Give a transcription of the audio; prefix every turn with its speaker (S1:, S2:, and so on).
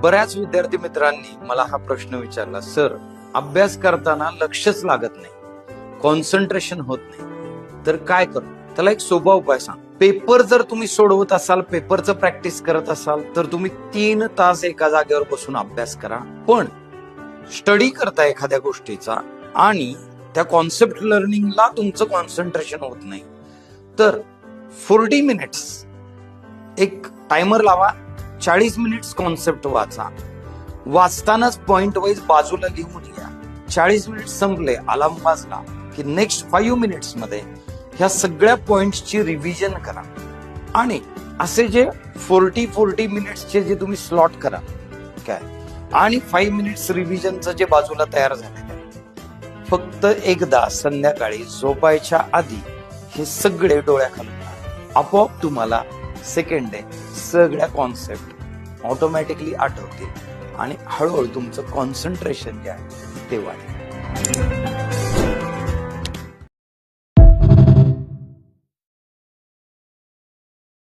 S1: बऱ्याच विद्यार्थी मित्रांनी मला हा प्रश्न विचारला, सर अभ्यास करताना लक्षच लागत नाही, कॉन्सन्ट्रेशन होत नाही, तर काय करू? त्याला एक सोपा उपाय सांग. पेपर जर तुम्ही सोडवत असाल, पेपरचं प्रॅक्टिस करत असाल, तर तुम्ही 3 तास एका जागेवर बसून अभ्यास करा. पण स्टडी करता एखाद्या गोष्टीचा आणि त्या कॉन्सेप्ट लर्निंगला तुमचं कॉन्सन्ट्रेशन होत नाही, तर 40 मिनिट्स एक टायमर लावा, 40 मिनिट्स कॉन्सेप्ट वाचा. वाचतानाच पॉइंट वाईज बाजूला लिहून घ्या. 40 मिनिट संपले, अलार्म वाजला की नेक्स्ट 5 मिनिट्स मध्ये ह्या सगळ्या पॉइंट्सची रिव्हिजन करा. आणि असे जे 40 मिनिट्सचे जे तुम्ही स्लॉट करा काय, आणि 5 मिनिट्स रिव्हिजनचं जे बाजूला तयार झालेलं आहे, फक्त एकदा संध्याकाळी झोपायच्या आधी हे सगळे डोळ्याखालून आपोआप तुम्हाला सेकंड डे सगळ्या कॉन्सेप्ट ऑटोमॅटिकली आठवतील आणि हळूहळू तुमचं कॉन्सन्ट्रेशन जे आहे ते वाढेल.